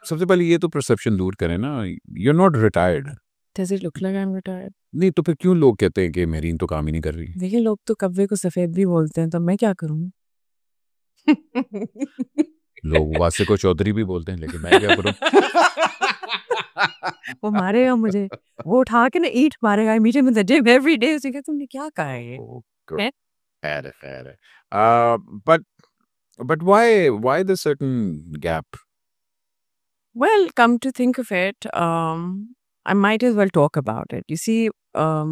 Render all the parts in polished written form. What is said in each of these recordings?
सबसे पहले ये तो परसेप्शन दूर करें ना, you are not retired. Does it look like I'm retired? नहीं तो फिर क्यों लोग कहते हैं कि मेरीन तो काम ही नहीं कर रही? देखिए लोग तो कव्वे को सफेद भी बोलते हैं, तो मैं क्या करूं? लोग वासे को चौधरी भी बोलते हैं, लेकिन मैं क्या करूं? वो मारेगा मुझे, वो उठा के ना ईंट मारेगा, I meet him in the gym every day, उसे कहता तुमने क्या कहा है ये? Oh, good. हैं? खैर है। But why the certain gap? Well, come to think of it, I might as well talk about it. You see,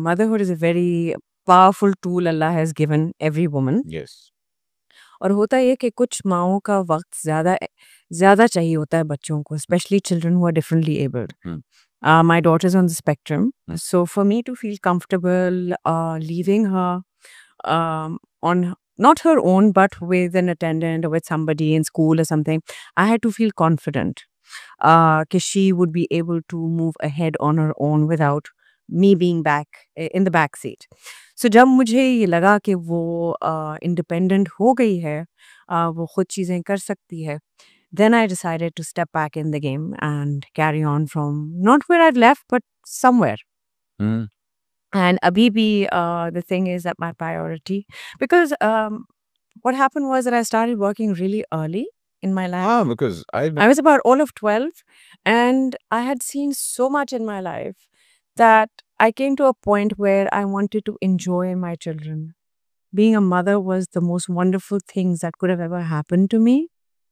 motherhood is a very powerful tool Allah has given every woman. Yes. और होता ये कि कुछ माओं का वक्त ज़्यादा चाहिए होता है बच्चों को, especially children who are differently abled. My daughter is on the spectrum, so for me to feel comfortable leaving her on not her own, but with an attendant or with somebody in school or something, I had to feel confident that she would be able to move ahead on her own without me being back in the back seat. So जब मुझे ये लगा कि वो independent हो गई है, वो खुद चीज़ें कर सकती है, then I decided to step back in the game and carry on from not where I'd left, but somewhere. And abhi bhi, the thing is that my priority, because what happened was that I started working really early in my life. Because I was about all of 12, and I had seen so much in my life that I came to a point where I wanted to enjoy my children. Being a mother was the most wonderful things that could have ever happened to me.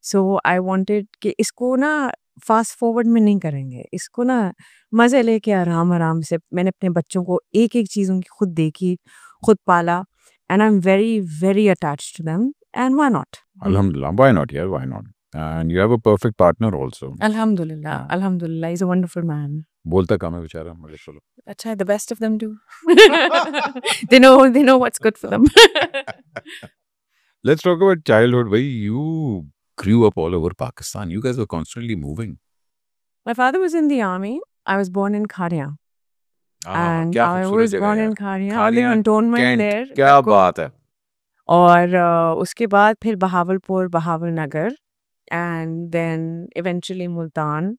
So I wanted कि इसको ना fast forward में नहीं करेंगे, इसको ना मज़े लेके आराम से मैंने अपने बच्चों को एक एक चीज़ उनकी खुद देखी, खुद पाला, and I'm very very attached to them, and why not? Alhamdulillah, why not? Yeah, why not? And you have a perfect partner also. Alhamdulillah, he's a wonderful man. बोलता कम है बेचारा, मगर चलो। अच्छा, the best of them do. They know what's good for them. Let's talk about childhood. Bhai, you grew up all over Pakistan. You guys were constantly moving. My father was in the army. I was born in Kharia. And क्या I खूबसूरत was जगह born है in यार। Kharia. खालियां, The cantonment cantt, there. क्या बात है। और उसके बाद फिर Bahawalpur, Bahawalnagar, and then eventually Multan,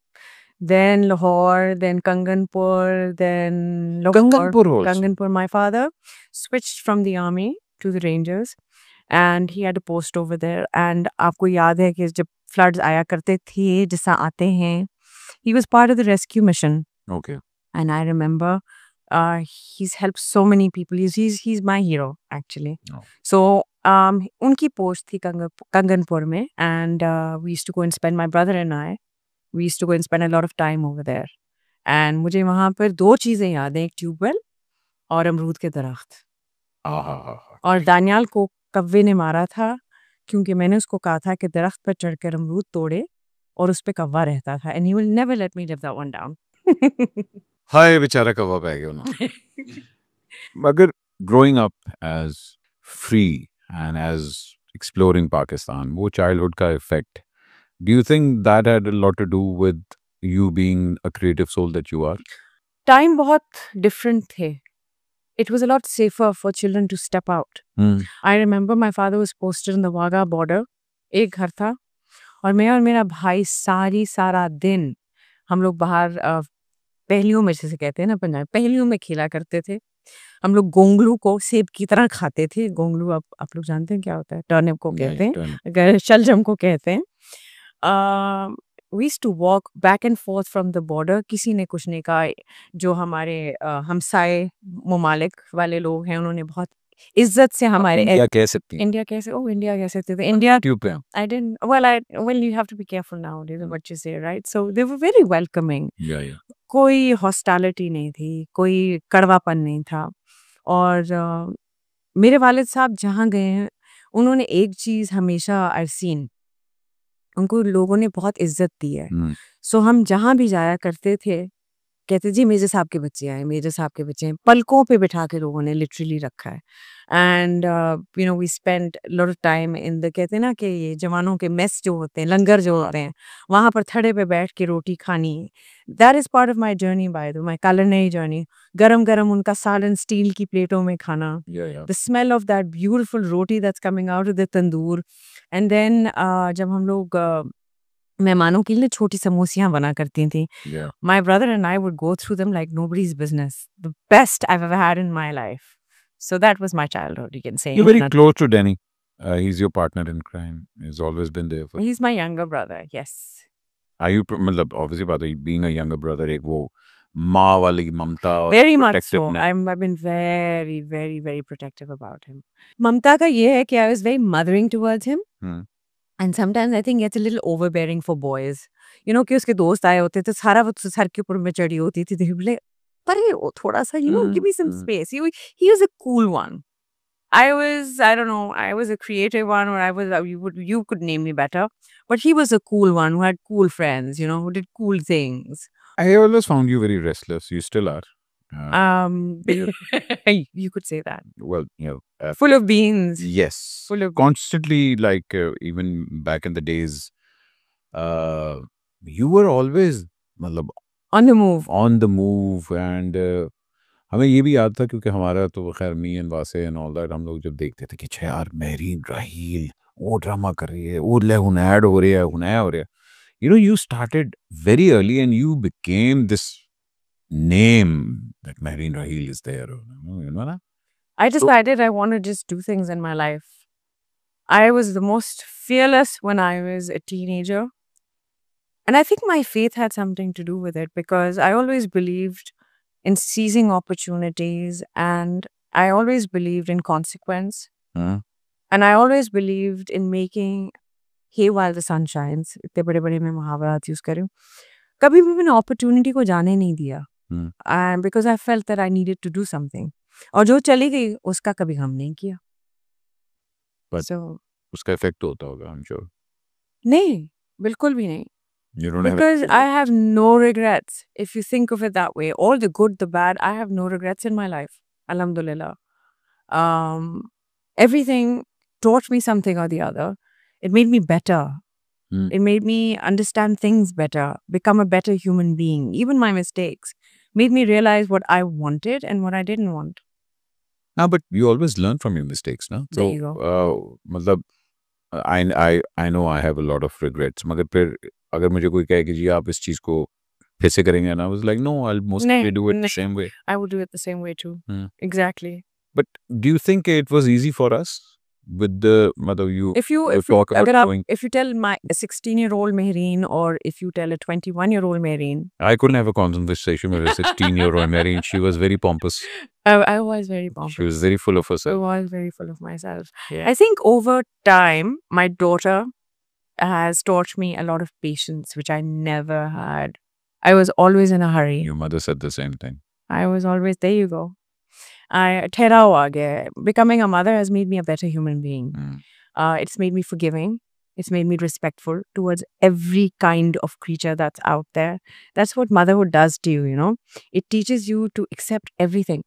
then Lahore, then Kanganpur, then Lahore. Kanganpur also? Kanganpur. My father switched from the army to the Rangers, and he had a post over there. And आपको याद है कि जब floods आया करते थे, जैसा आते हैं, he was part of the rescue mission. Okay. And I remember he's helped so many people. He's my hero actually. Oh. So unki post thi Kanganpur mein, and we used to go and spend, my brother and I, we used to go and spend a lot of time over there. And मुझे वहाँ पर दो चीज़ें याद हैं, एक tubewell और अमरूद के दरख्त। और दानियाल को कव्वे ने मारा था क्योंकि मैंने उसको कहा था कि दरख्त पर चढ़कर अमरूद तोड़े और उस पे कव्वा रहता था, and he will never let me live that one down. हाय बेचारा कव्वा पै गया उन्हें। मगर growing up as free and as exploring Pakistan, वो childhood का effect, do you think that had a lot to do with you being a creative soul that you are? Time बहुत different थे. It was a lot safer for children to step out. I remember my father was posted in the Wagah border. एक घर था और मैं और मेरा भाई सारा दिन हम लोग बाहर पहलियों में जैसे कहते हैं ना पंजाब, पहलियों में खेला करते थे। हम लोग गोंगलू को सेब की तरह खाते थे। गोंगलू आप लोग जानते हैं क्या होता है? टर्निप को कहते हैं, शलजम को कहते हैं। We used to walk back and forth from the border. किसी ने कुछ नहीं कहा। जो हमारे हमसाए ममालिक वाले लोग हैं उन्होंने बहुत इज्जत से हमारे इंडिया कह सकती इंडिया कैसे इंडिया कह सकते थे इंडिया ट्यूब पे I didn't well you have to be careful nowadays what you say, right? So they were very welcoming. yeah. कोई हॉस्टैलिटी नहीं थी, कोई कड़वापन नहीं था। और मेरे वालिद साहब जहाँ गए हैं उन्होंने एक चीज़ हमेशा I've seen, उनको लोगों ने बहुत इज्जत दी है। सो हम जहाँ भी जाया करते थे कहते जी मेजर साहब के बच्चे आए, मेजर साहब के बच्चे हैं, पलकों पे बिठा के लोगों ने लिटरली रखा है। And you know we spend lot of time in the, कहते हैं ना कि ये जवानों के मेस जो होते हैं, लंगर जो होते हैं, वहाँ पर थड़े पे बैठ के रोटी खानी। That is part of my journey, by the my culinary journey. गरम गरम उनका सालन स्टील की प्लेटों में खाना, the smell of that beautiful roti that's coming out of the tandoor. And then जब हम लोग मेहमानों के लिए छोटी समोसियाँ बना करती थी. Yeah. My brother and I would go through them like nobody's business. The best I've ever had in my life. So that was my childhood, you can say. You're very close to Danny. He's your partner in crime. He's always been there for. He's my younger brother, yes. Are you मतलब obviously बात है being a younger brother एक वो माँ वाली ममता और Very much so. protectiveness. I've been very, very, very protective about him. ममता का ये है कि I was very mothering towards him. And sometimes I think it's a little overbearing for boys. You know कि उसके दोस्त आए होते थे सारा वक्त सर के ऊपर में चढ़ी होती थी. They would be like, पर वो थोड़ा सा, you know, give me some space. He was a cool one. I don't know, I was a creative one, or I was, you could name me better. But he was a cool one who had cool friends, you know, who did cool things. I always found you very restless. You still are. You could say that. Well, you know. Full of beans. Yes. Full of constantly, like even back in the days, you were always मतलब on the move. On the move, and हमें ये भी याद था क्योंकि हमारा तो खैर मी एंड वासे एंड ऑल दैट हम लोग जब देखते थे कि छे यार मेहरीन राहील वो ड्रामा कर रही है वो ले हुनैड हो रही है हुनैया हो रही है. You know, you started very early and you became this name that Mehreen Raheel is there. You know that? I decided I want to just do things in my life. I was the most fearless when I was a teenager. And I think my faith had something to do with it because I always believed in seizing opportunities and I always believed in consequence. And I always believed in making hay while the sun shines. इतने बड़े-बड़े मैं मुहावरात use कर रही हूँ. कभी भी मैंने opportunity को जाने नहीं दिया. And because I felt that I needed to do something. और जो चली गई उसका कभी हम नहीं किया. But उसका effect होता होगा, I'm sure. नहीं, बिल्कुल भी नहीं. You don't because I have no regrets. If you think of it that way, all the good, the bad, I have no regrets in my life. Alhamdulillah. Everything taught me something or the other. It made me better. It made me understand things better, become a better human being. Even my mistakes made me realize what I wanted and what I didn't want. No, but you always learn from your mistakes, no? There you go. मतलब I know I have a lot of regrets. मगर फिर अगर मुझे कोई कहे कि जी आप इस चीज को फिर से करेंगे, and I was like, no, I'll mostly do it the same way. I would do it the same way too. Exactly. But do you think it was easy for us with the mother you? If you tell my 16-year-old Mehreen or if you tell a 21-year-old Mehreen, I couldn't have a conversation with a 16-year-old Mehreen. She was very pompous. I was very pompous. She was very full of herself. I was very full of myself. Yeah. I think over time, my daughter has taught me a lot of patience, which I never had. I was always in a hurry. Your mother said the same thing. I was always, there you go. ठहराव आ गया है. Becoming a mother has made me a better human being. It's made me forgiving. It's made me respectful towards every kind of creature that's out there. That's what motherhood does to you, you know. It teaches you to accept everything.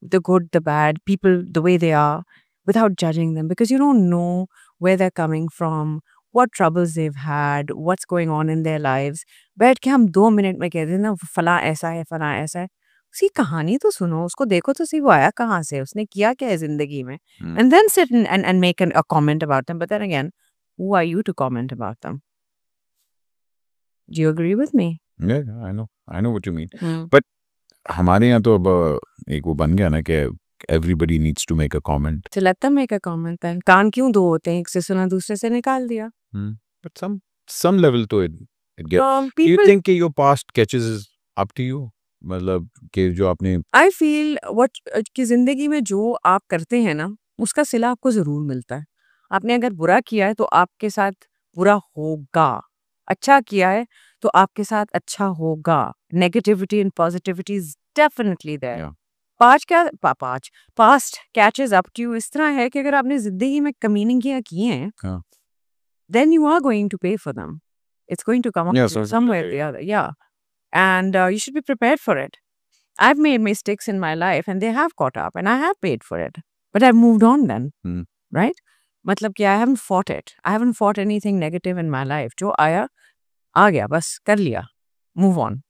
The good, the bad, people the way they are, without judging them. Because you don't know where they're coming from, what troubles they've had, what's going on in their lives. बैठ के हम 2 minute में कहते हैं ना फला ऐसा है फला ऐसा है. उसकी कहानी तो सुनो, उसको देखो तो सही वो आया कहाँ से, उसने किया क्या है जिंदगी में. And then sit and make a comment about them. But then again, who are you to comment about them? Do you agree with me? Yeah, I know. I know what you mean. But हमारे यहाँ तो अब एक वो बन गया ना कि everybody needs to make a comment. So let them make a comment then. कान क्यों दो होते हैं, एक से सुना दूसरे से निकाल दिया. But some level to it gets. Do you think your past catches up to you? मतलब कि जो आपने I feel what कि जिंदगी में जो आप करते हैं ना उसका सिला आपको जरूर मिलता है. आपने अगर बुरा किया है तो आपके साथ बुरा होगा. अच्छा किया है तो आपके साथ अच्छा होगा. Negativity and positivity is definitely there. Yeah. Past catches up to you इस तरह है कि अगर आपने जिंदगी में कमीनियां किए हैं, then you are going to pay for them. It's going to come up somewhere or the other. Yeah. And you should be prepared for it. I've made mistakes in my life and they have caught up and I have paid for it. But I've moved on then. Right? मतलब कि I haven't fought it. I haven't fought anything negative in my life. जो आया, आ गया, बस कर लिया. Move on.